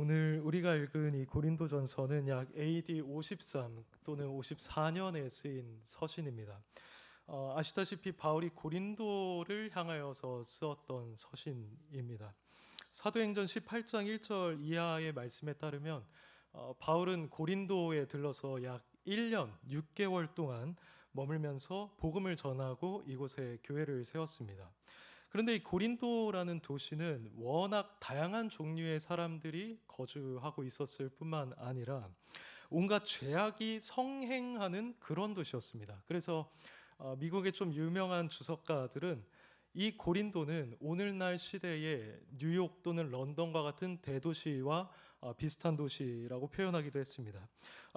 오늘 우리가 읽은 이 고린도전서는 약 AD 53 또는 54년에 쓰인 서신입니다. 아시다시피 바울이 고린도를 향하여서 쓰었던 서신입니다. 사도행전 18장 1절 이하의 말씀에 따르면 바울은 고린도에 들러서 약 1년 6개월 동안 머물면서 복음을 전하고 이곳에 교회를 세웠습니다. 그런데 이 고린도라는 도시는 워낙 다양한 종류의 사람들이 거주하고 있었을 뿐만 아니라 온갖 죄악이 성행하는 그런 도시였습니다. 그래서 미국의 좀 유명한 주석가들은 이 고린도는 오늘날 시대의 뉴욕 또는 런던과 같은 대도시와 비슷한 도시라고 표현하기도 했습니다.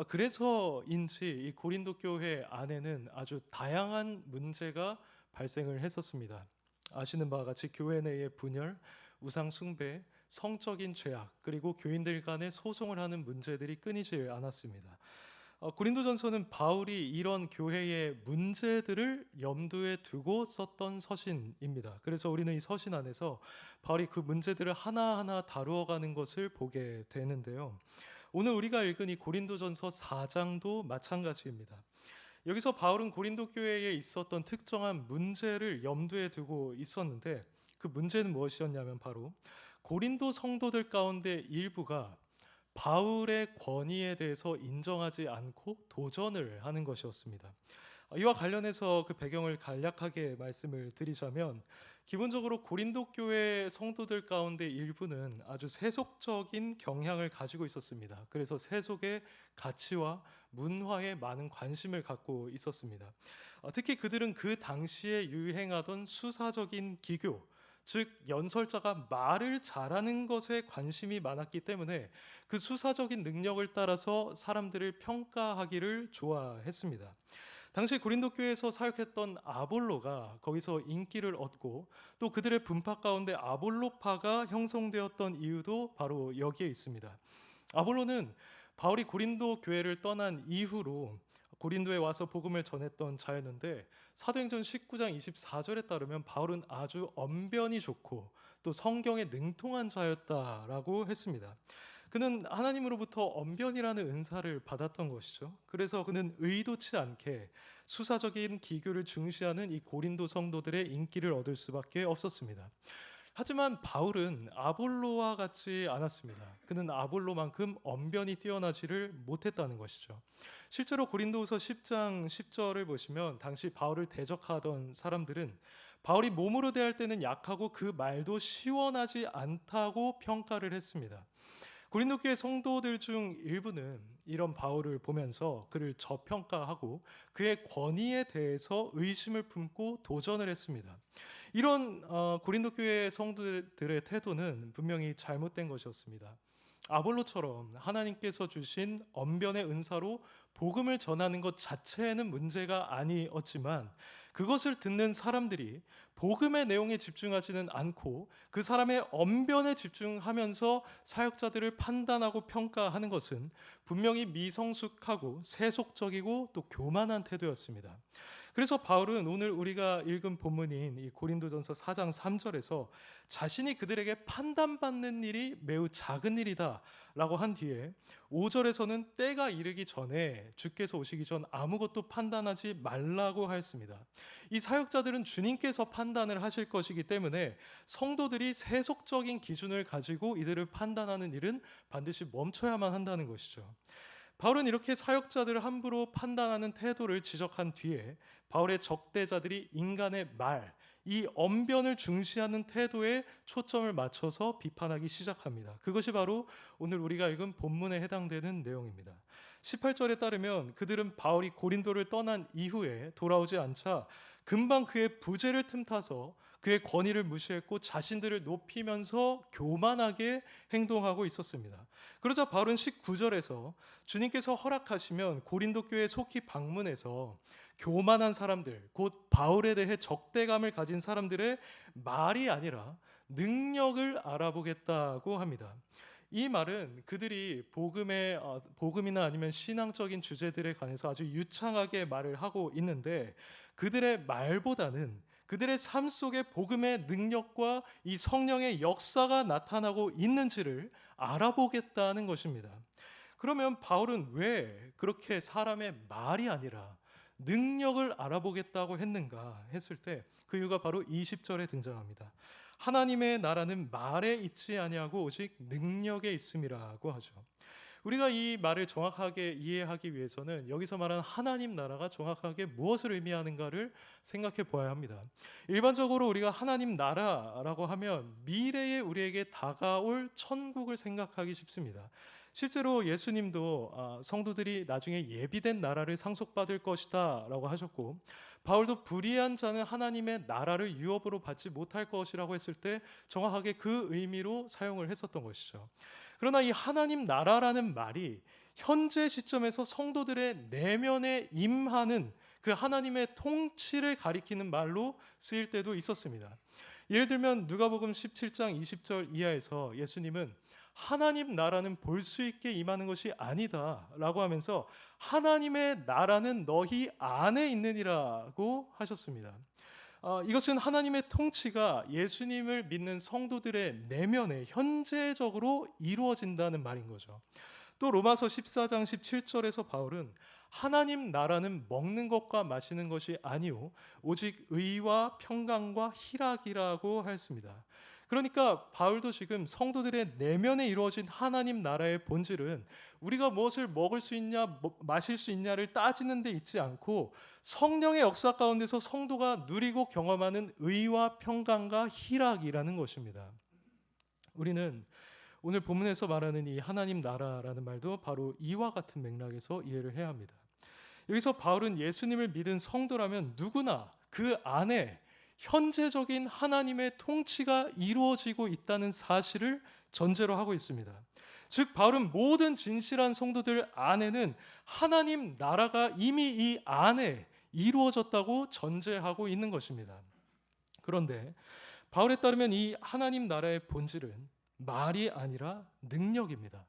그래서인지 이 고린도 교회 안에는 아주 다양한 문제가 발생을 했었습니다. 아시는 바와 같이 교회 내의 분열, 우상 숭배, 성적인 죄악, 그리고 교인들 간의 소송을 하는 문제들이 끊이지 않았습니다. 고린도전서는 바울이 이런 교회의 문제들을 염두에 두고 썼던 서신입니다. 그래서 우리는 이 서신 안에서 바울이 그 문제들을 하나하나 다루어가는 것을 보게 되는데요. 오늘 우리가 읽은 이 고린도전서 4장도 마찬가지입니다. 여기서 바울은 고린도 교회에 있었던 특정한 문제를 염두에 두고 있었는데 그 문제는 무엇이었냐면 바로 고린도 성도들 가운데 일부가 바울의 권위에 대해서 인정하지 않고 도전을 하는 것이었습니다. 이와 관련해서 그 배경을 간략하게 말씀을 드리자면 기본적으로 고린도 교회 성도들 가운데 일부는 아주 세속적인 경향을 가지고 있었습니다. 그래서 세속의 가치와 문화에 많은 관심을 갖고 있었습니다. 특히 그들은 그 당시에 유행하던 수사적인 기교, 즉 연설자가 말을 잘하는 것에 관심이 많았기 때문에 그 수사적인 능력을 따라서 사람들을 평가하기를 좋아했습니다. 당시 고린도 교회에서 사역했던 아볼로가 거기서 인기를 얻고 또 그들의 분파 가운데 아볼로파가 형성되었던 이유도 바로 여기에 있습니다. 아볼로는 바울이 고린도 교회를 떠난 이후로 고린도에 와서 복음을 전했던 자였는데 사도행전 19장 24절에 따르면 바울은 아주 언변이 좋고 또 성경에 능통한 자였다라고 했습니다. 그는 하나님으로부터 언변이라는 은사를 받았던 것이죠. 그래서 그는 의도치 않게 수사적인 기교를 중시하는 이 고린도 성도들의 인기를 얻을 수밖에 없었습니다. 하지만 바울은 아볼로와 같지 않았습니다. 그는 아볼로만큼 언변이 뛰어나지를 못했다는 것이죠. 실제로 고린도후서 10장 10절을 보시면 당시 바울을 대적하던 사람들은 바울이 몸으로 대할 때는 약하고 그 말도 시원하지 않다고 평가를 했습니다. 고린도 교회 성도들 중 일부는 이런 바울을 보면서 그를 저평가하고 그의 권위에 대해서 의심을 품고 도전을 했습니다. 이런 고린도 교회 성도들의 태도는 분명히 잘못된 것이었습니다. 아볼로처럼 하나님께서 주신 언변의 은사로 복음을 전하는 것 자체에는 문제가 아니었지만 그것을 듣는 사람들이 복음의 내용에 집중하지는 않고 그 사람의 언변에 집중하면서 사역자들을 판단하고 평가하는 것은 분명히 미성숙하고 세속적이고 또 교만한 태도였습니다. 그래서 바울은 오늘 우리가 읽은 본문인 이 고린도전서 4장 3절에서 자신이 그들에게 판단받는 일이 매우 작은 일이다 라고 한 뒤에 5절에서는 때가 이르기 전에 주께서 오시기 전 아무것도 판단하지 말라고 하였습니다. 이 사역자들은 주님께서 판단을 하실 것이기 때문에 성도들이 세속적인 기준을 가지고 이들을 판단하는 일은 반드시 멈춰야만 한다는 것이죠. 바울은 이렇게 사역자들을 함부로 판단하는 태도를 지적한 뒤에 바울의 적대자들이 인간의 말, 이 언변을 중시하는 태도에 초점을 맞춰서 비판하기 시작합니다. 그것이 바로 오늘 우리가 읽은 본문에 해당되는 내용입니다. 18절에 따르면 그들은 바울이 고린도를 떠난 이후에 돌아오지 않자 금방 그의 부재를 틈타서 그의 권위를 무시했고 자신들을 높이면서 교만하게 행동하고 있었습니다. 그러자 바울은 19절에서 주님께서 허락하시면 고린도 교회에 속히 방문해서 교만한 사람들, 곧 바울에 대해 적대감을 가진 사람들의 말이 아니라 능력을 알아보겠다고 합니다. 이 말은 그들이 복음이나 아니면 신앙적인 주제들에 관해서 아주 유창하게 말을 하고 있는데 그들의 말보다는 그들의 삶 속에 복음의 능력과 이 성령의 역사가 나타나고 있는지를 알아보겠다는 것입니다. 그러면 바울은 왜 그렇게 사람의 말이 아니라 능력을 알아보겠다고 했는가 했을 때 그 이유가 바로 20절에 등장합니다. 하나님의 나라는 말에 있지 아니하고 오직 능력에 있음이라고 하죠. 우리가 이 말을 정확하게 이해하기 위해서는 여기서 말하는 하나님 나라가 정확하게 무엇을 의미하는가를 생각해 보아야 합니다. 일반적으로 우리가 하나님 나라라고 하면 미래에 우리에게 다가올 천국을 생각하기 쉽습니다. 실제로 예수님도 성도들이 나중에 예비된 나라를 상속받을 것이다 라고 하셨고, 바울도 불의한 자는 하나님의 나라를 유업으로 받지 못할 것이라고 했을 때 정확하게 그 의미로 사용을 했었던 것이죠. 그러나 이 하나님 나라라는 말이 현재 시점에서 성도들의 내면에 임하는 그 하나님의 통치를 가리키는 말로 쓰일 때도 있었습니다. 예를 들면 누가복음 17장 20절 이하에서 예수님은 하나님 나라는 볼 수 있게 임하는 것이 아니다 라고 하면서 하나님의 나라는 너희 안에 있느니라고 하셨습니다. 이것은 하나님의 통치가 예수님을 믿는 성도들의 내면에 현재적으로 이루어진다는 말인 거죠. 또 로마서 14장 17절에서 바울은 하나님 나라는 먹는 것과 마시는 것이 아니오 오직 의와 평강과 희락이라고 하였습니다. 그러니까 바울도 지금 성도들의 내면에 이루어진 하나님 나라의 본질은 우리가 무엇을 먹을 수 있냐 마실 수 있냐를 따지는 데 있지 않고 성령의 역사 가운데서 성도가 누리고 경험하는 의와 평강과 희락이라는 것입니다. 우리는 오늘 본문에서 말하는 이 하나님 나라라는 말도 바로 이와 같은 맥락에서 이해를 해야 합니다. 여기서 바울은 예수님을 믿은 성도라면 누구나 그 안에 현재적인 하나님의 통치가 이루어지고 있다는 사실을 전제로 하고 있습니다. 즉 바울은 모든 진실한 성도들 안에는 하나님 나라가 이미 이 안에 이루어졌다고 전제하고 있는 것입니다. 그런데 바울에 따르면 이 하나님 나라의 본질은 말이 아니라 능력입니다.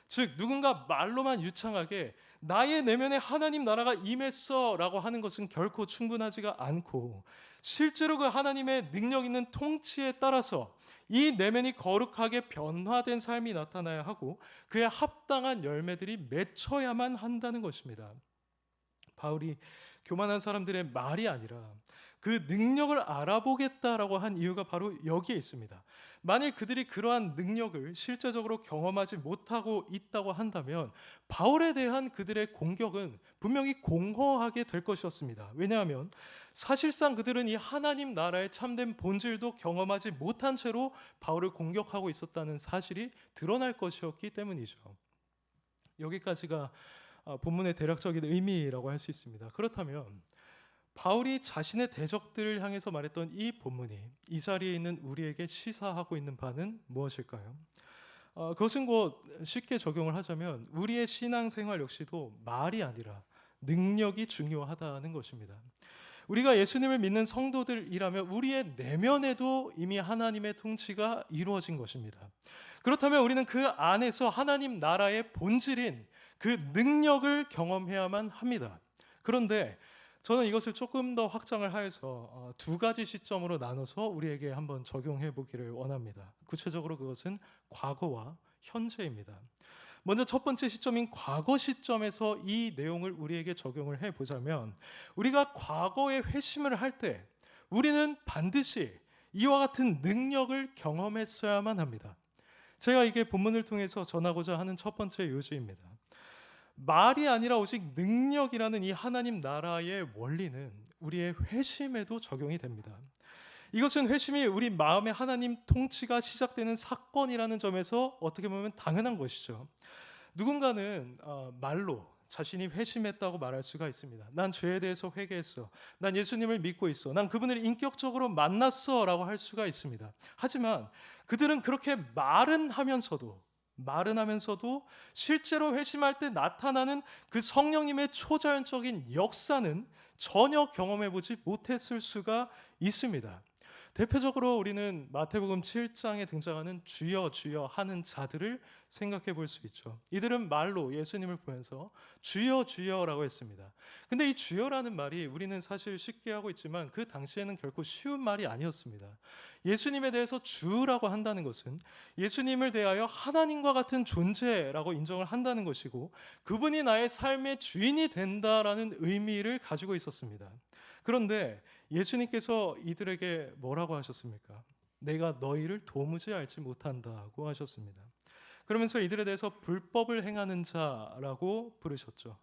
즉 누군가 말로만 유창하게 나의 내면에 하나님 나라가 임했어 라고 하는 것은 결코 충분하지가 않고 실제로 그 하나님의 능력 있는 통치에 따라서 이 내면이 거룩하게 변화된 삶이 나타나야 하고 그에 합당한 열매들이 맺혀야만 한다는 것입니다. 바울이 교만한 사람들의 말이 아니라 그 능력을 알아보겠다라고 한 이유가 바로 여기에 있습니다. 만일 그들이 그러한 능력을 실제적으로 경험하지 못하고 있다고 한다면 바울에 대한 그들의 공격은 분명히 공허하게 될 것이었습니다. 왜냐하면 사실상 그들은 이 하나님 나라의 참된 본질도 경험하지 못한 채로 바울을 공격하고 있었다는 사실이 드러날 것이었기 때문이죠. 여기까지가 본문의 대략적인 의미라고 할 수 있습니다. 그렇다면 바울이 자신의 대적들을 향해서 말했던 이 본문이 이 자리에 있는 우리에게 시사하고 있는 바는 무엇일까요? 그것은 곧 쉽게 적용을 하자면 우리의 신앙생활 역시도 말이 아니라 능력이 중요하다는 것입니다. 우리가 예수님을 믿는 성도들이라면 우리의 내면에도 이미 하나님의 통치가 이루어진 것입니다. 그렇다면 우리는 그 안에서 하나님 나라의 본질인 그 능력을 경험해야만 합니다. 그런데 저는 이것을 조금 더 확장을 하여서 두 가지 시점으로 나눠서 우리에게 한번 적용해 보기를 원합니다. 구체적으로 그것은 과거와 현재입니다. 먼저 첫 번째 시점인 과거 시점에서 이 내용을 우리에게 적용을 해보자면 우리가 과거에 회심을 할 때 우리는 반드시 이와 같은 능력을 경험했어야만 합니다. 제가 이게 본문을 통해서 전하고자 하는 첫 번째 요지입니다. 말이 아니라 오직 능력이라는 이 하나님 나라의 원리는 우리의 회심에도 적용이 됩니다. 이것은 회심이 우리 마음의 하나님 통치가 시작되는 사건이라는 점에서 어떻게 보면 당연한 것이죠. 누군가는 말로 자신이 회심했다고 말할 수가 있습니다. 난 죄에 대해서 회개했어. 난 예수님을 믿고 있어. 난 그분을 인격적으로 만났어 라고 할 수가 있습니다. 하지만 그들은 그렇게 말은 하면서도 실제로 회심할 때 나타나는 그 성령님의 초자연적인 역사는 전혀 경험해보지 못했을 수가 있습니다. 대표적으로 우리는 마태복음 7장에 등장하는 주여 주여 하는 자들을 생각해 볼 수 있죠. 이들은 말로 예수님을 보면서 주여 주여라고 했습니다. 근데 이 주여라는 말이 우리는 사실 쉽게 하고 있지만 그 당시에는 결코 쉬운 말이 아니었습니다. 예수님에 대해서 주라고 한다는 것은 예수님을 대하여 하나님과 같은 존재라고 인정을 한다는 것이고 그분이 나의 삶의 주인이 된다라는 의미를 가지고 있었습니다. 그런데 예수님께서 이들에게 뭐라고 하셨습니까? 내가 너희를 도무지 알지 못한다고 하셨습니다. 그러면서 이들에 대해서 불법을 행하는 자라고 부르셨죠.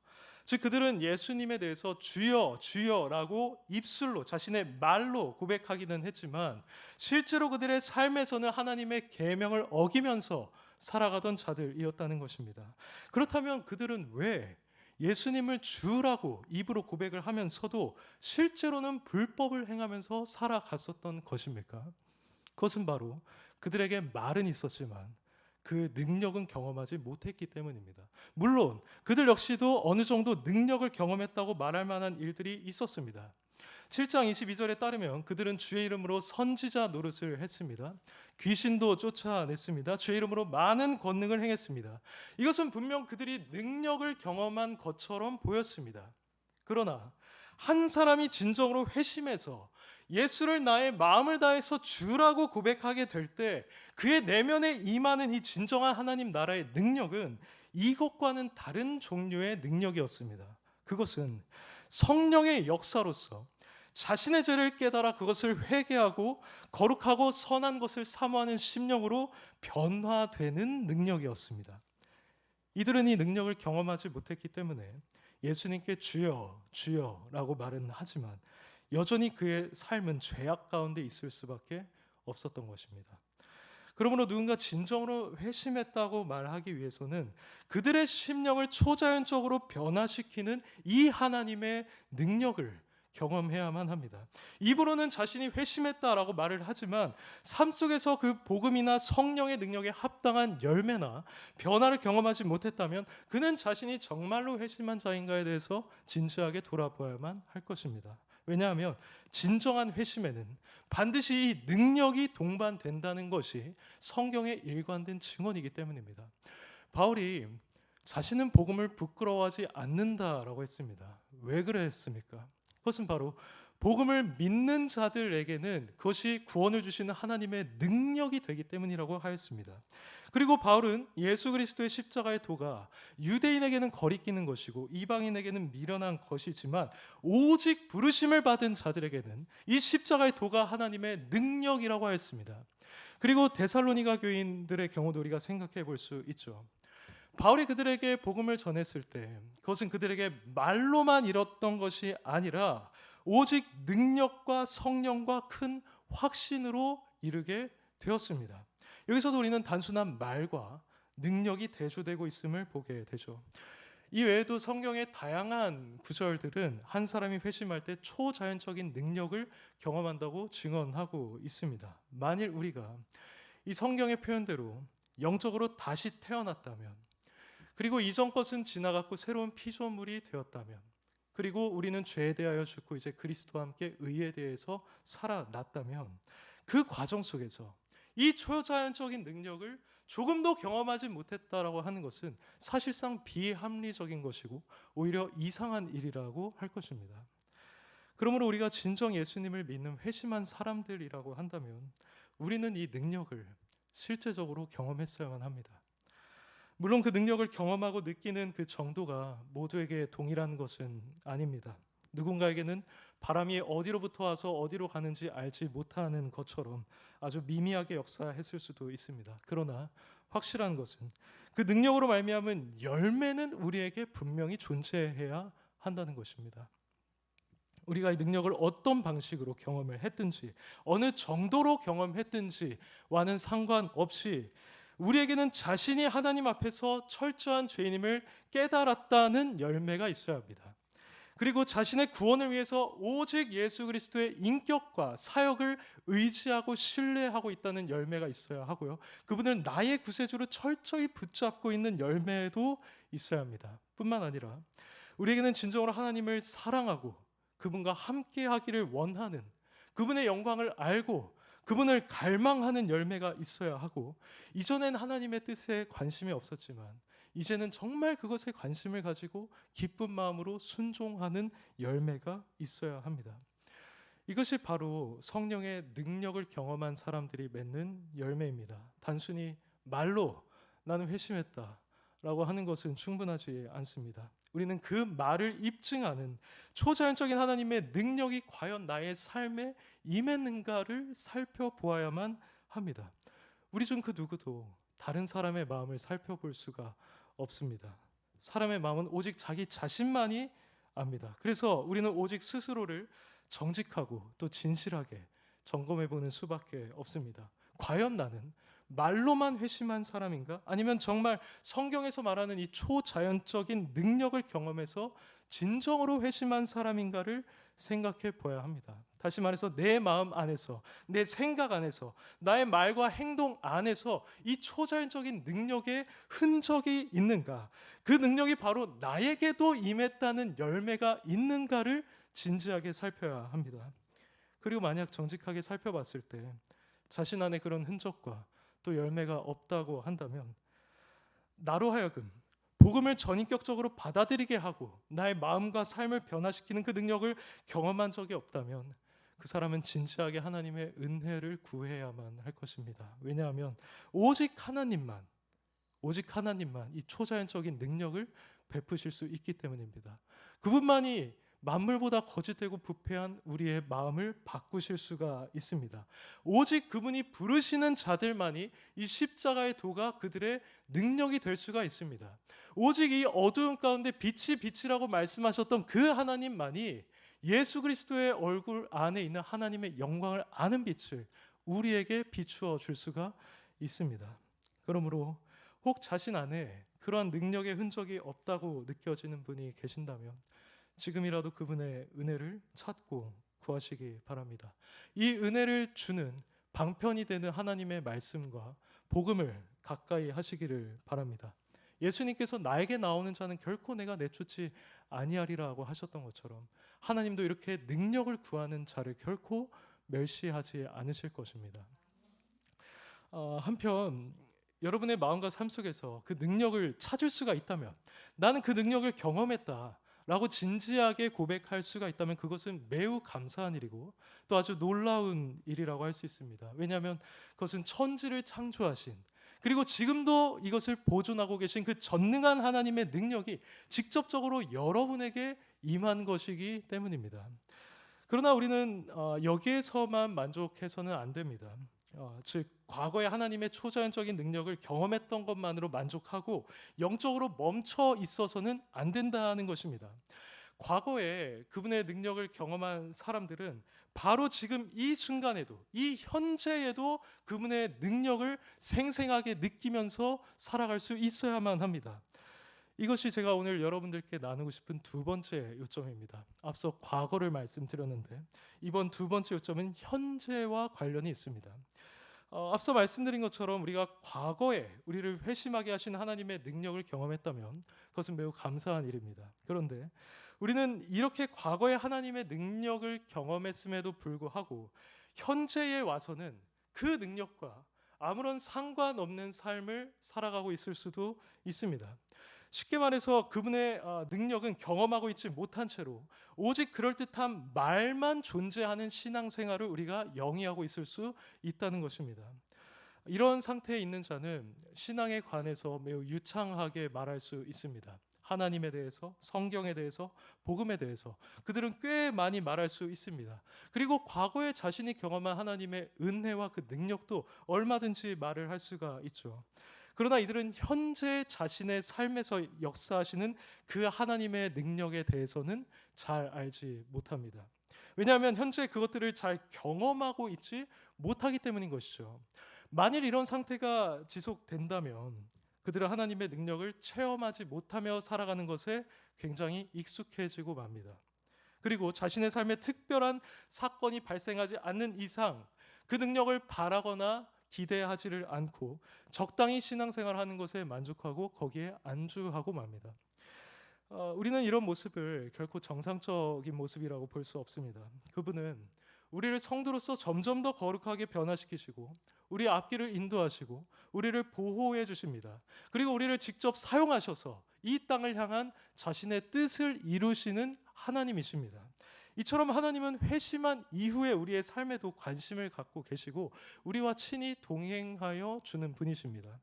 즉 그들은 예수님에 대해서 주여 주여라고 입술로 자신의 말로 고백하기는 했지만 실제로 그들의 삶에서는 하나님의 계명을 어기면서 살아가던 자들이었다는 것입니다. 그렇다면 그들은 왜 예수님을 주라고 입으로 고백을 하면서도 실제로는 불법을 행하면서 살아갔었던 것입니까? 그것은 바로 그들에게 말은 있었지만 그 능력은 경험하지 못했기 때문입니다. 물론 그들 역시도 어느 정도 능력을 경험했다고 말할 만한 일들이 있었습니다. 7장 22절에 따르면 그들은 주의 이름으로 선지자 노릇을 했습니다. 귀신도 쫓아냈습니다. 주의 이름으로 많은 권능을 행했습니다. 이것은 분명 그들이 능력을 경험한 것처럼 보였습니다. 그러나 한 사람이 진정으로 회심해서 예수를 나의 마음을 다해서 주라고 고백하게 될 때 그의 내면에 임하는 이 진정한 하나님 나라의 능력은 이것과는 다른 종류의 능력이었습니다. 그것은 성령의 역사로서 자신의 죄를 깨달아 그것을 회개하고 거룩하고 선한 것을 사모하는 심령으로 변화되는 능력이었습니다. 이들은 이 능력을 경험하지 못했기 때문에 예수님께 주여 주여라고 말은 하지만 여전히 그의 삶은 죄악 가운데 있을 수밖에 없었던 것입니다. 그러므로 누군가 진정으로 회심했다고 말하기 위해서는 그들의 심령을 초자연적으로 변화시키는 이 하나님의 능력을 경험해야만 합니다. 입으로는 자신이 회심했다라고 말을 하지만 삶 속에서 그 복음이나 성령의 능력에 합당한 열매나 변화를 경험하지 못했다면 그는 자신이 정말로 회심한 자인가에 대해서 진지하게 돌아보아야만 할 것입니다. 왜냐하면 진정한 회심에는 반드시 이 능력이 동반된다는 것이 성경의 일관된 증언이기 때문입니다. 바울이 자신은 복음을 부끄러워하지 않는다라고 했습니다. 왜 그랬습니까? 그것은 바로 복음을 믿는 자들에게는 그것이 구원을 주시는 하나님의 능력이 되기 때문이라고 하였습니다. 그리고 바울은 예수 그리스도의 십자가의 도가 유대인에게는 거리끼는 것이고 이방인에게는 미련한 것이지만 오직 부르심을 받은 자들에게는 이 십자가의 도가 하나님의 능력이라고 하였습니다. 그리고 데살로니가 교인들의 경우도 우리가 생각해 볼 수 있죠. 바울이 그들에게 복음을 전했을 때 그것은 그들에게 말로만 이뤘던 것이 아니라 오직 능력과 성령과 큰 확신으로 이르게 되었습니다. 여기서도 우리는 단순한 말과 능력이 대조되고 있음을 보게 되죠. 이 외에도 성경의 다양한 구절들은 한 사람이 회심할 때 초자연적인 능력을 경험한다고 증언하고 있습니다. 만일 우리가 이 성경의 표현대로 영적으로 다시 태어났다면, 그리고 이전 것은 지나갔고 새로운 피조물이 되었다면, 그리고 우리는 죄에 대하여 죽고 이제 그리스도와 함께 의에 대해서 살아났다면 그 과정 속에서 이 초자연적인 능력을 조금도 경험하지 못했다라고 하는 것은 사실상 비합리적인 것이고 오히려 이상한 일이라고 할 것입니다. 그러므로 우리가 진정 예수님을 믿는 회심한 사람들이라고 한다면 우리는 이 능력을 실제적으로 경험했어야만 합니다. 물론 그 능력을 경험하고 느끼는 그 정도가 모두에게 동일한 것은 아닙니다. 누군가에게는 바람이 어디로부터 와서 어디로 가는지 알지 못하는 것처럼 아주 미미하게 역사했을 수도 있습니다. 그러나 확실한 것은 그 능력으로 말미암은 열매는 우리에게 분명히 존재해야 한다는 것입니다. 우리가 이 능력을 어떤 방식으로 경험을 했든지 어느 정도로 경험했든지와는 상관없이 우리에게는 자신이 하나님 앞에서 철저한 죄인임을 깨달았다는 열매가 있어야 합니다. 그리고 자신의 구원을 위해서 오직 예수 그리스도의 인격과 사역을 의지하고 신뢰하고 있다는 열매가 있어야 하고요. 그분을 나의 구세주로 철저히 붙잡고 있는 열매도 있어야 합니다. 뿐만 아니라 우리에게는 진정으로 하나님을 사랑하고 그분과 함께 하기를 원하는, 그분의 영광을 알고 그분을 갈망하는 열매가 있어야 하고, 이전엔 하나님의 뜻에 관심이 없었지만 이제는 정말 그것에 관심을 가지고 기쁜 마음으로 순종하는 열매가 있어야 합니다. 이것이 바로 성령의 능력을 경험한 사람들이 맺는 열매입니다. 단순히 말로 나는 회심했다라고 하는 것은 충분하지 않습니다. 우리는 그 말을 입증하는 초자연적인 하나님의 능력이 과연 나의 삶에 임했는가를 살펴보아야만 합니다. 우리 중 그 누구도 다른 사람의 마음을 살펴볼 수가 없습니다. 사람의 마음은 오직 자기 자신만이 압니다. 그래서 우리는 오직 스스로를 정직하고 또 진실하게 점검해 보는 수밖에 없습니다. 과연 나는 말로만 회심한 사람인가? 아니면 정말 성경에서 말하는 이 초자연적인 능력을 경험해서 진정으로 회심한 사람인가를 생각해 보아야 합니다. 다시 말해서 내 마음 안에서, 내 생각 안에서, 나의 말과 행동 안에서 이 초자연적인 능력의 흔적이 있는가? 그 능력이 바로 나에게도 임했다는 열매가 있는가를 진지하게 살펴야 합니다. 그리고 만약 정직하게 살펴봤을 때 자신 안에 그런 흔적과 또 열매가 없다고 한다면, 나로 하여금 복음을 전인격적으로 받아들이게 하고 나의 마음과 삶을 변화시키는 그 능력을 경험한 적이 없다면 그 사람은 진지하게 하나님의 은혜를 구해야만 할 것입니다. 왜냐하면 오직 하나님만 이 초자연적인 능력을 베푸실 수 있기 때문입니다. 그분만이 만물보다 거짓되고 부패한 우리의 마음을 바꾸실 수가 있습니다. 오직 그분이 부르시는 자들만이 이 십자가의 도가 그들의 능력이 될 수가 있습니다. 오직 이 어두운 가운데 빛이 빛이라고 말씀하셨던 그 하나님만이 예수 그리스도의 얼굴 안에 있는 하나님의 영광을 아는 빛을 우리에게 비추어 줄 수가 있습니다. 그러므로 혹 자신 안에 그러한 능력의 흔적이 없다고 느껴지는 분이 계신다면 지금이라도 그분의 은혜를 찾고 구하시기 바랍니다. 이 은혜를 주는 방편이 되는 하나님의 말씀과 복음을 가까이 하시기를 바랍니다. 예수님께서 나에게 나오는 자는 결코 내가 내쫓지 아니하리라고 하셨던 것처럼 하나님도 이렇게 능력을 구하는 자를 결코 멸시하지 않으실 것입니다. 한편 여러분의 마음과 삶 속에서 그 능력을 찾을 수가 있다면, 나는 그 능력을 경험했다 라고 진지하게 고백할 수가 있다면 그것은 매우 감사한 일이고 또 아주 놀라운 일이라고 할 수 있습니다. 왜냐하면 그것은 천지를 창조하신, 그리고 지금도 이것을 보존하고 계신 그 전능한 하나님의 능력이 직접적으로 여러분에게 임한 것이기 때문입니다. 그러나 우리는 여기에서만 만족해서는 안 됩니다. 즉 과거에 하나님의 초자연적인 능력을 경험했던 것만으로 만족하고 영적으로 멈춰 있어서는 안 된다는 것입니다. 과거에 그분의 능력을 경험한 사람들은 바로 지금 이 순간에도, 이 현재에도 그분의 능력을 생생하게 느끼면서 살아갈 수 있어야만 합니다. 이것이 제가 오늘 여러분들께 나누고 싶은 두 번째 요점입니다. 앞서 과거를 말씀드렸는데 이번 두 번째 요점은 현재와 관련이 있습니다. 앞서 말씀드린 것처럼 우리가 과거에 우리를 회심하게 하신 하나님의 능력을 경험했다면 그것은 매우 감사한 일입니다. 그런데 우리는 이렇게 과거에 하나님의 능력을 경험했음에도 불구하고 현재에 와서는 그 능력과 아무런 상관없는 삶을 살아가고 있을 수도 있습니다. 쉽게 말해서 그분의 능력은 경험하고 있지 못한 채로 오직 그럴듯한 말만 존재하는 신앙생활을 우리가 영위하고 있을 수 있다는 것입니다. 이런 상태에 있는 자는 신앙에 관해서 매우 유창하게 말할 수 있습니다. 하나님에 대해서, 성경에 대해서, 복음에 대해서 그들은 꽤 많이 말할 수 있습니다. 그리고 과거에 자신이 경험한 하나님의 은혜와 그 능력도 얼마든지 말을 할 수가 있죠. 그러나 이들은 현재 자신의 삶에서 역사하시는 그 하나님의 능력에 대해서는 잘 알지 못합니다. 왜냐하면 현재 그것들을 잘 경험하고 있지 못하기 때문인 것이죠. 만일 이런 상태가 지속된다면 그들은 하나님의 능력을 체험하지 못하며 살아가는 것에 굉장히 익숙해지고 맙니다. 그리고 자신의 삶에 특별한 사건이 발생하지 않는 이상 그 능력을 바라거나 기대하지를 않고 적당히 신앙생활하는 것에 만족하고 거기에 안주하고 맙니다. 우리는 이런 모습을 결코 정상적인 모습이라고 볼 수 없습니다. 그분은 우리를 성도로서 점점 더 거룩하게 변화시키시고 우리의 앞길을 인도하시고 우리를 보호해 주십니다. 그리고 우리를 직접 사용하셔서 이 땅을 향한 자신의 뜻을 이루시는 하나님이십니다. 이처럼 하나님은 회심한 이후에 우리의 삶에도 관심을 갖고 계시고 우리와 친히 동행하여 주는 분이십니다.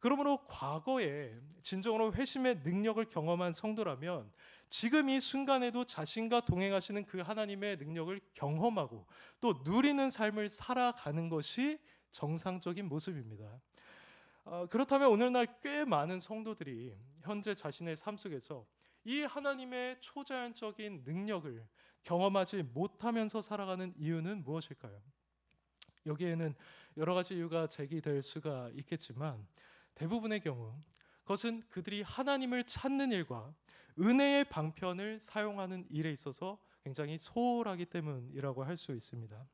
그러므로 과거에 진정으로 회심의 능력을 경험한 성도라면 지금 이 순간에도 자신과 동행하시는 그 하나님의 능력을 경험하고 또 누리는 삶을 살아가는 것이 정상적인 모습입니다. 그렇다면 오늘날 꽤 많은 성도들이 현재 자신의 삶 속에서 이 하나님의 초자연적인 능력을 경험하지 못하면서 살아가는 이유는 무엇일까요? 여기에는 여러 가지 이유가 제기될 수가 있겠지만 대부분의 경우 그것은 그들이 하나님을 찾는 일과 은혜의 방편을 사용하는 일에 있어서 굉장히 소홀하기 때문이라고 할 수 있습니다.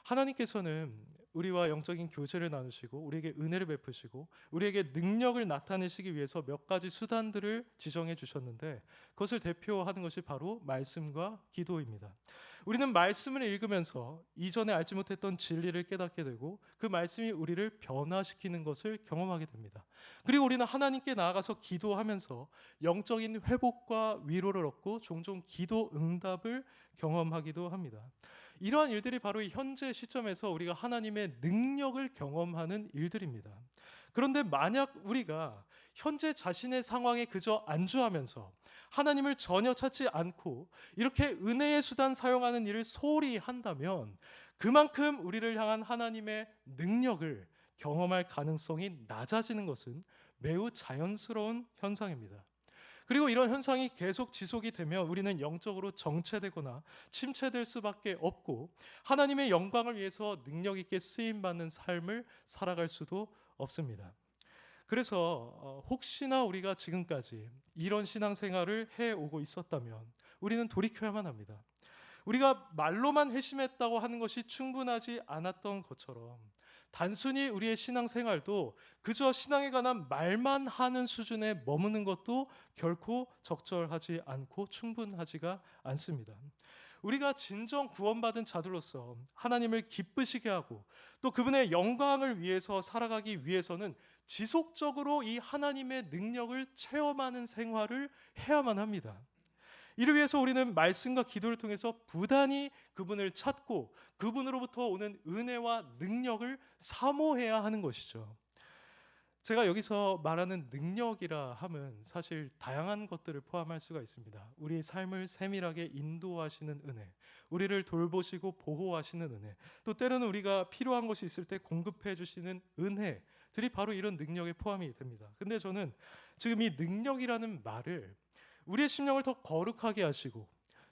하나님께서는 우리와 영적인 교제를 나누시고 우리에게 은혜를 베푸시고 우리에게 능력을 나타내시기 위해서 몇 가지 수단들을 지정해 주셨는데 그것을 대표하는 것이 바로 말씀과 기도입니다. 우리는 말씀을 읽으면서 이전에 알지 못했던 진리를 깨닫게 되고 그 말씀이 우리를 변화시키는 것을 경험하게 됩니다. 그리고 우리는 하나님께 나아가서 기도하면서 영적인 회복과 위로를 얻고 종종 기도 응답을 경험하기도 합니다. 이러한 일들이 바로 이 현재 시점에서 우리가 하나님의 능력을 경험하는 일들입니다. 그런데 만약 우리가 현재 자신의 상황에 그저 안주하면서 하나님을 전혀 찾지 않고 이렇게 은혜의 수단 사용하는 일을 소홀히 한다면 그만큼 우리를 향한 하나님의 능력을 경험할 가능성이 낮아지는 것은 매우 자연스러운 현상입니다. 그리고 이런 현상이 계속 지속이 되면 우리는 영적으로 정체되거나 침체될 수밖에 없고 하나님의 영광을 위해서 능력 있게 쓰임 받는 삶을 살아갈 수도 없습니다. 그래서 혹시나 우리가 지금까지 이런 신앙생활을 해오고 있었다면 우리는 돌이켜야만 합니다. 우리가 말로만 회심했다고 하는 것이 충분하지 않았던 것처럼 단순히 우리의 신앙생활도 그저 신앙에 관한 말만 하는 수준에 머무는 것도 결코 적절하지 않고 충분하지가 않습니다. 우리가 진정 구원받은 자들로서 하나님을 기쁘시게 하고 또 그분의 영광을 위해서 살아가기 위해서는 지속적으로 이 하나님의 능력을 체험하는 생활을 해야만 합니다. 이를 위해서 우리는 말씀과 기도를 통해서 부단히 그분을 찾고 그분으로부터 오는 은혜와 능력을 사모해야 하는 것이죠. 제가 여기서 말하는 능력이라 함은 사실 다양한 것들을 포함할 수가 있습니다. 우리의 삶을 세밀하게 인도하시는 은혜, 우리를 돌보시고 보호하시는 은혜, 또 때로는 우리가 필요한 것이 있을 때 공급해 주시는 은혜들이 바로 이런 능력에 포함이 됩니다. 근데 저는 지금 이 능력이라는 말을 우리의 심령을 더 거룩하게 하시고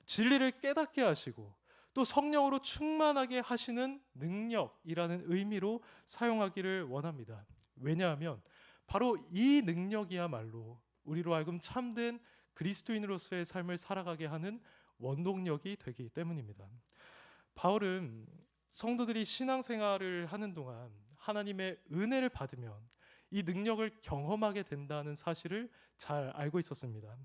진리를 깨닫게 하시고 또 성령으로 충만하게 하시는 능력이라는 의미로 사용하기를 원합니다. 왜냐하면 바로 이 능력이야말로 우리로 하여금 참된 그리스도인으로서의 삶을 살아가게 하는 원동력이 되기 때문입니다. 바울은 성도들이 신앙생활을 하는 동안 하나님의 은혜를 받으면 이 능력을 경험하게 된다는 사실을 잘 알고 있었습니다.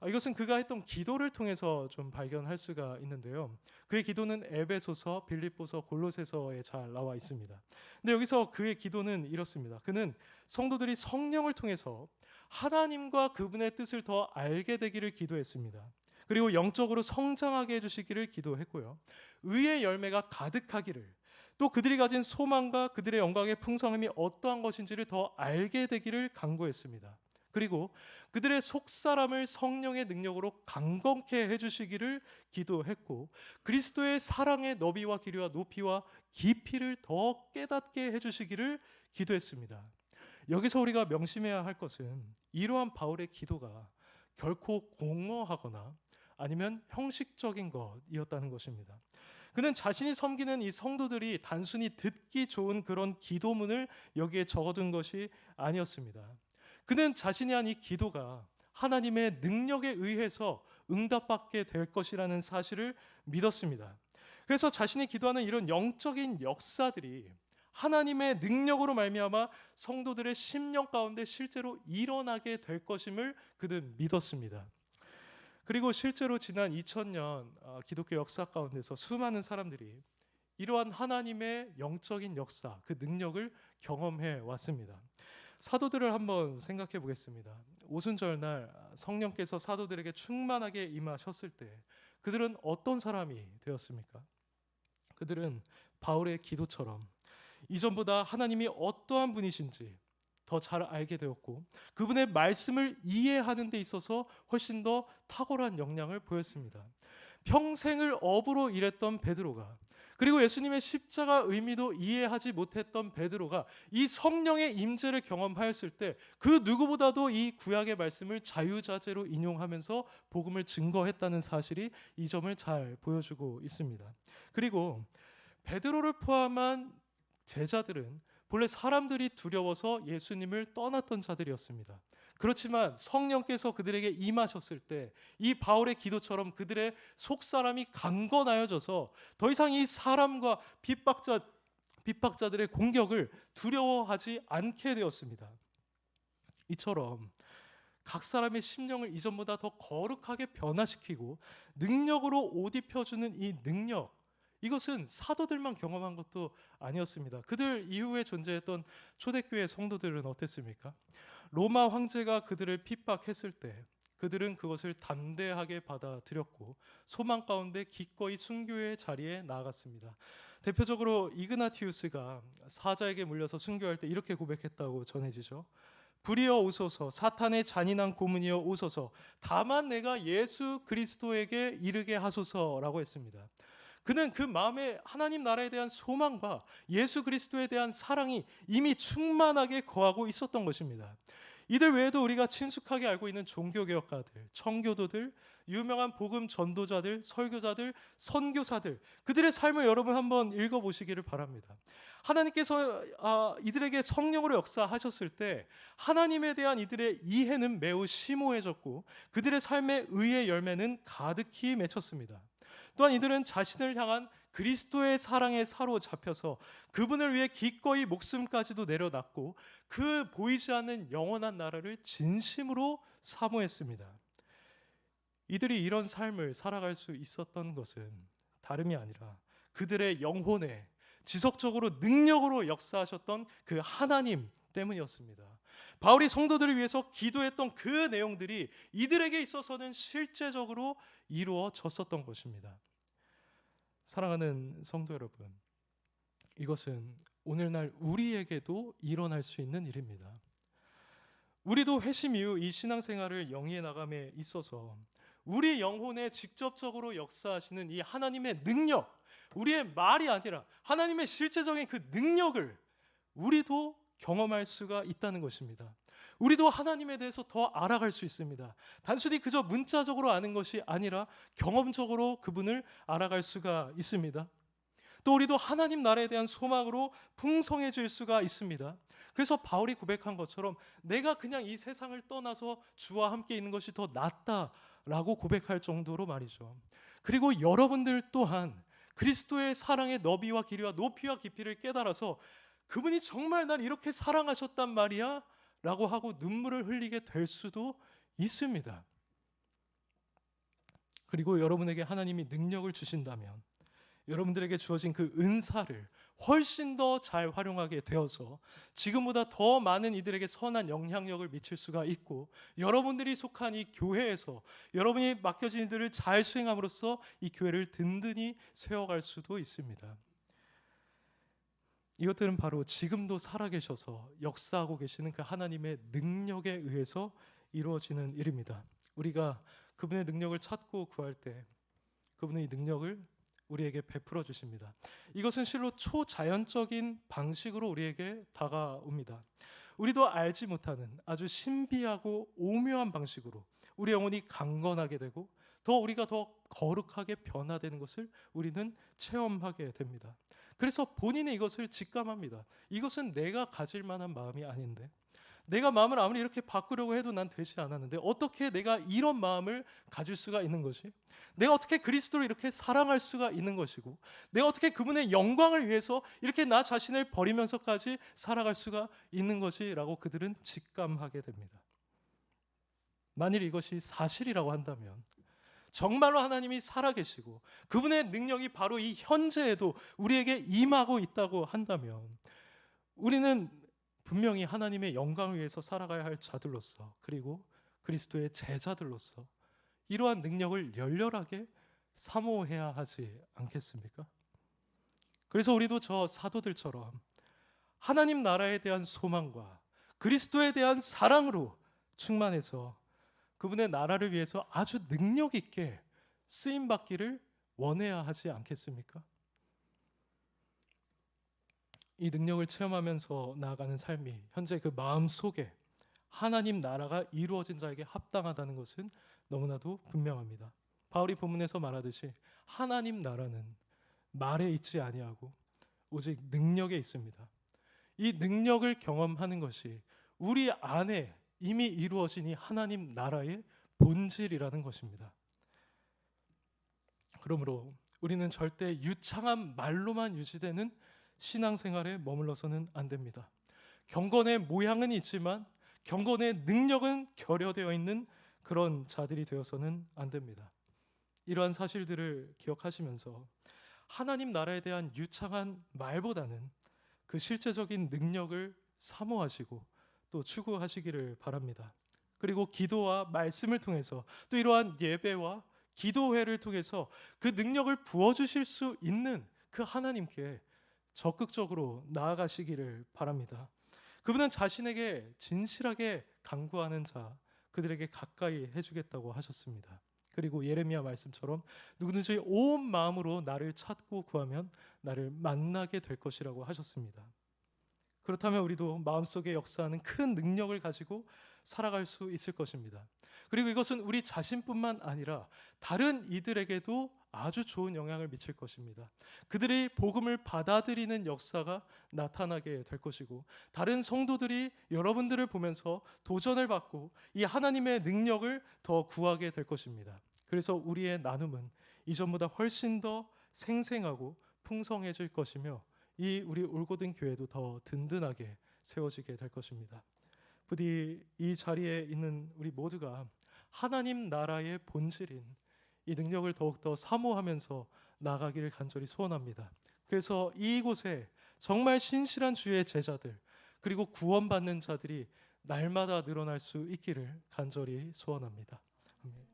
이것은 그가 했던 기도를 통해서 좀 발견할 수가 있는데요. 그의 기도는 에베소서, 빌립보서, 골로새서에 잘 나와 있습니다. 근데 여기서 그의 기도는 이렇습니다. 그는 성도들이 성령을 통해서 하나님과 그분의 뜻을 더 알게 되기를 기도했습니다. 그리고 영적으로 성장하게 해주시기를 기도했고요. 의의 열매가 가득하기를 또 그들이 가진 소망과 그들의 영광의 풍성함이 어떠한 것인지를 더 알게 되기를 간구했습니다. 그리고 그들의 속사람을 성령의 능력으로 강건케 해주시기를 기도했고 그리스도의 사랑의 너비와 길이와 높이와 깊이를 더 깨닫게 해주시기를 기도했습니다. 여기서 우리가 명심해야 할 것은 이러한 바울의 기도가 결코 공허하거나 아니면 형식적인 것이었다는 것입니다. 그는 자신이 섬기는 이 성도들이 단순히 듣기 좋은 그런 기도문을 여기에 적어둔 것이 아니었습니다. 그는 자신이 한 이 기도가 하나님의 능력에 의해서 응답받게 될 것이라는 사실을 믿었습니다. 그래서 자신이 기도하는 이런 영적인 역사들이 하나님의 능력으로 말미암아 성도들의 심령 가운데 실제로 일어나게 될 것임을 그는 믿었습니다. 그리고 실제로 지난 2000년 기독교 역사 가운데서 수많은 사람들이 이러한 하나님의 영적인 역사, 그 능력을 경험해 왔습니다. 사도들을 한번 생각해 보겠습니다. 오순절날 성령께서 사도들에게 충만하게 임하셨을 때 그들은 어떤 사람이 되었습니까? 그들은 바울의 기도처럼 이전보다 하나님이 어떠한 분이신지 더 잘 알게 되었고 그분의 말씀을 이해하는 데 있어서 훨씬 더 탁월한 역량을 보였습니다. 평생을 업으로 일했던 베드로가, 그리고 예수님의 십자가 의미도 이해하지 못했던 베드로가 이 성령의 임재를 경험하였을 때 그 누구보다도 이 구약의 말씀을 자유자재로 인용하면서 복음을 증거했다는 사실이 이 점을 잘 보여주고 있습니다. 그리고 베드로를 포함한 제자들은 본래 사람들이 두려워서 예수님을 떠났던 자들이었습니다. 그렇지만 성령께서 그들에게 임하셨을 때 이 바울의 기도처럼 그들의 속사람이 강건하여져서 더 이상 이 사람과 핍박자들의 공격을 두려워하지 않게 되었습니다. 이처럼 각 사람의 심령을 이전보다 더 거룩하게 변화시키고 능력으로 옷 입혀주는 이 능력, 이것은 사도들만 경험한 것도 아니었습니다. 그들 이후에 존재했던 초대교회 성도들은 어땠습니까? 로마 황제가 그들을 핍박했을 때 그들은 그것을 담대하게 받아들였고 소망 가운데 기꺼이 순교의 자리에 나아갔습니다. 대표적으로 이그나티우스가 사자에게 물려서 순교할 때 이렇게 고백했다고 전해지죠. 불이여 오소서, 사탄의 잔인한 고문이여 오소서, 다만 내가 예수 그리스도에게 이르게 하소서라고 했습니다. 그는 그 마음에 하나님 나라에 대한 소망과 예수 그리스도에 대한 사랑이 이미 충만하게 거하고 있었던 것입니다. 이들 외에도 우리가 친숙하게 알고 있는 종교개혁가들, 청교도들, 유명한 복음 전도자들, 설교자들, 선교사들, 그들의 삶을 여러분 한번 읽어보시기를 바랍니다. 하나님께서 이들에게 성령으로 역사하셨을 때 하나님에 대한 이들의 이해는 매우 심오해졌고 그들의 삶의 의의 열매는 가득히 맺혔습니다. 또한 이들은 자신을 향한 그리스도의 사랑에 사로잡혀서 그분을 위해 기꺼이 목숨까지도 내려놨고 그 보이지 않는 영원한 나라를 진심으로 사모했습니다. 이들이 이런 삶을 살아갈 수 있었던 것은 다름이 아니라 그들의 영혼에 지속적으로 능력으로 역사하셨던 그 하나님 때문이었습니다. 바울이 성도들을 위해서 기도했던 그 내용들이 이들에게 있어서는 실제적으로 이루어졌었던 것입니다. 사랑하는 성도 여러분, 이것은 오늘날 우리에게도 일어날 수 있는 일입니다. 우리도 회심 이후 이 신앙생활을 영위해 나감에 있어서 우리 영혼에 직접적으로 역사하시는 이 하나님의 능력, 우리의 말이 아니라 하나님의 실제적인 그 능력을 우리도 경험할 수가 있다는 것입니다. 우리도 하나님에 대해서 더 알아갈 수 있습니다. 단순히 그저 문자적으로 아는 것이 아니라 경험적으로 그분을 알아갈 수가 있습니다. 또 우리도 하나님 나라에 대한 소망으로 풍성해질 수가 있습니다. 그래서 바울이 고백한 것처럼 내가 그냥 이 세상을 떠나서 주와 함께 있는 것이 더 낫다라고 고백할 정도로 말이죠. 그리고 여러분들 또한 그리스도의 사랑의 너비와 길이와 높이와 깊이를 깨달아서 그분이 정말 날 이렇게 사랑하셨단 말이야 라고 하고 눈물을 흘리게 될 수도 있습니다. 그리고 여러분에게 하나님이 능력을 주신다면 여러분들에게 주어진 그 은사를 훨씬 더 잘 활용하게 되어서 지금보다 더 많은 이들에게 선한 영향력을 미칠 수가 있고 여러분들이 속한 이 교회에서 여러분이 맡겨진 일들을 잘 수행함으로써 이 교회를 든든히 세워갈 수도 있습니다. 이것들은 바로 지금도 살아계셔서 역사하고 계시는 그 하나님의 능력에 의해서 이루어지는 일입니다. 우리가 그분의 능력을 찾고 구할 때 그분의 이 능력을 우리에게 베풀어 주십니다. 이것은 실로 초자연적인 방식으로 우리에게 다가옵니다. 우리도 알지 못하는 아주 신비하고 오묘한 방식으로 우리 영혼이 강건하게 되고 우리가 더 거룩하게 변화되는 것을 우리는 체험하게 됩니다. 그래서 본인이 이것을 직감합니다. 이것은 내가 가질 만한 마음이 아닌데, 내가 마음을 아무리 이렇게 바꾸려고 해도 난 되지 않았는데 어떻게 내가 이런 마음을 가질 수가 있는 것이? 내가 어떻게 그리스도를 이렇게 사랑할 수가 있는 것이고 내가 어떻게 그분의 영광을 위해서 이렇게 나 자신을 버리면서까지 살아갈 수가 있는 것이라고 그들은 직감하게 됩니다. 만일 이것이 사실이라고 한다면 정말로 하나님이 살아계시고 그분의 능력이 바로 이 현재에도 우리에게 임하고 있다고 한다면 우리는 분명히 하나님의 영광을 위해서 살아가야 할 자들로서, 그리고 그리스도의 제자들로서 이러한 능력을 열렬하게 사모해야 하지 않겠습니까? 그래서 우리도 저 사도들처럼 하나님 나라에 대한 소망과 그리스도에 대한 사랑으로 충만해서 그분의 나라를 위해서 아주 능력 있게 쓰임 받기를 원해야 하지 않겠습니까? 이 능력을 체험하면서 나아가는 삶이 현재 그 마음 속에 하나님 나라가 이루어진 자에게 합당하다는 것은 너무나도 분명합니다. 바울이 본문에서 말하듯이 하나님 나라는 말에 있지 아니하고 오직 능력에 있습니다. 이 능력을 경험하는 것이 우리 안에 이미 이루어진 이 하나님 나라의 본질이라는 것입니다. 그러므로 우리는 절대 유창한 말로만 유지되는 신앙생활에 머물러서는 안 됩니다. 경건의 모양은 있지만 경건의 능력은 결여되어 있는 그런 자들이 되어서는 안 됩니다. 이러한 사실들을 기억하시면서 하나님 나라에 대한 유창한 말보다는 그 실제적인 능력을 사모하시고 또 추구하시기를 바랍니다. 그리고 기도와 말씀을 통해서 또 이러한 예배와 기도회를 통해서 그 능력을 부어주실 수 있는 그 하나님께 적극적으로 나아가시기를 바랍니다. 그분은 자신에게 진실하게 간구하는 자, 그들에게 가까이 해주겠다고 하셨습니다. 그리고 예레미야 말씀처럼 누구든지 온 마음으로 나를 찾고 구하면 나를 만나게 될 것이라고 하셨습니다. 그렇다면 우리도 마음속에 역사하는 큰 능력을 가지고 살아갈 수 있을 것입니다. 그리고 이것은 우리 자신뿐만 아니라 다른 이들에게도 아주 좋은 영향을 미칠 것입니다. 그들이 복음을 받아들이는 역사가 나타나게 될 것이고 다른 성도들이 여러분들을 보면서 도전을 받고 이 하나님의 능력을 더 구하게 될 것입니다. 그래서 우리의 나눔은 이전보다 훨씬 더 생생하고 풍성해질 것이며 이 우리 올고든 교회도 더 든든하게 세워지게 될 것입니다. 부디 이 자리에 있는 우리 모두가 하나님 나라의 본질인 이 능력을 더욱더 사모하면서 나가기를 간절히 소원합니다. 그래서 이곳에 정말 신실한 주의 제자들 그리고 구원받는 자들이 날마다 늘어날 수 있기를 간절히 소원합니다. 아멘.